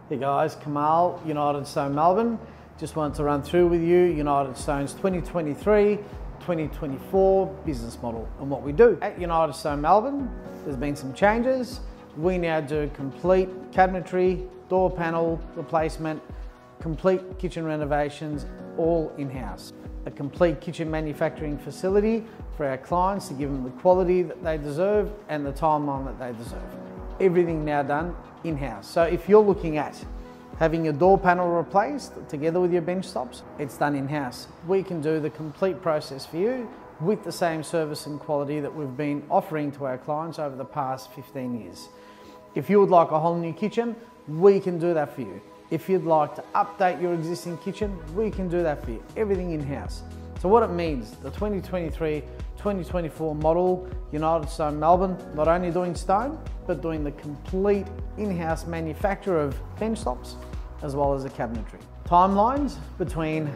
Hey guys, Kamal, United Stone Melbourne. Just wanted to run through with you United Stone's 2023-2024 business model and what we do. At United Stone Melbourne, there's been some changes. We now do complete cabinetry, door panel replacement, complete kitchen renovations, all in-house. A complete kitchen manufacturing facility for our clients to give them the quality that they deserve and the timeline that they deserve. Everything now done in-house. So if you're looking at having your door panel replaced together with your bench stops, it's done in-house. We can do the complete process for you with the same service and quality that we've been offering to our clients over the past 15 years. If you would like a whole new kitchen, we can do that for you. If you'd like to update your existing kitchen, we can do that for you. Everything in-house. So what it means, the 2023-2024 model, United Stone Melbourne, not only doing stone, but doing the complete in-house manufacture of bench tops, as well as the cabinetry. Timelines between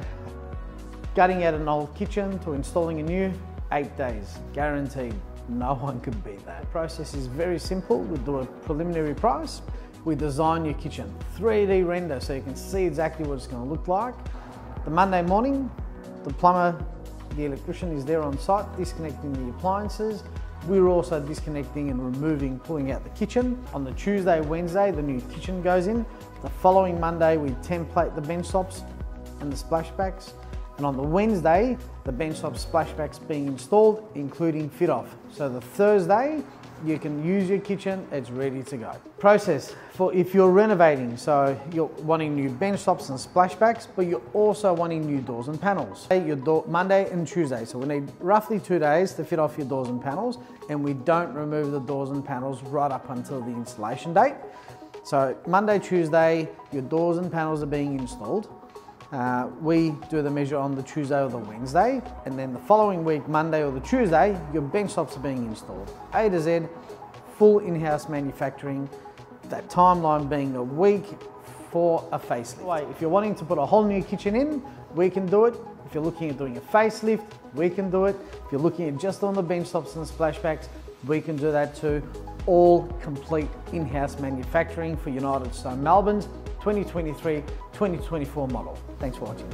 gutting out an old kitchen to installing a new, 8 days, guaranteed. No one could beat that. The process is very simple. We do a preliminary price. We design your kitchen, 3D render, so you can see exactly what it's going to look like. The Monday morning, the plumber, the electrician is there on site, disconnecting the appliances. We're also disconnecting and removing, pulling out the kitchen. On the Tuesday, Wednesday, the new kitchen goes in. The following Monday, we template the bench tops and the splashbacks. And on the Wednesday, the bench top splashbacks being installed, including fit off. So the Thursday, you can use your kitchen, it's ready to go. Process for if you're renovating, so you're wanting new bench tops and splashbacks, but you're also wanting new doors and panels. Your door, Monday and Tuesday, so we need roughly 2 days to fit off your doors and panels, and we don't remove the doors and panels right up until the installation date. So Monday, Tuesday, your doors and panels are being installed. We do the measure on the Tuesday or the Wednesday, and then the following week, Monday or the Tuesday, your bench tops are being installed. A to Z, full in-house manufacturing, that timeline being a week for a facelift. If you're wanting to put a whole new kitchen in, we can do it. If you're looking at doing a facelift, we can do it. If you're looking at just on the bench tops and the splashbacks, we can do that too. All complete in-house manufacturing for United Stone Melbourne's 2023-2024 model. Thanks for watching.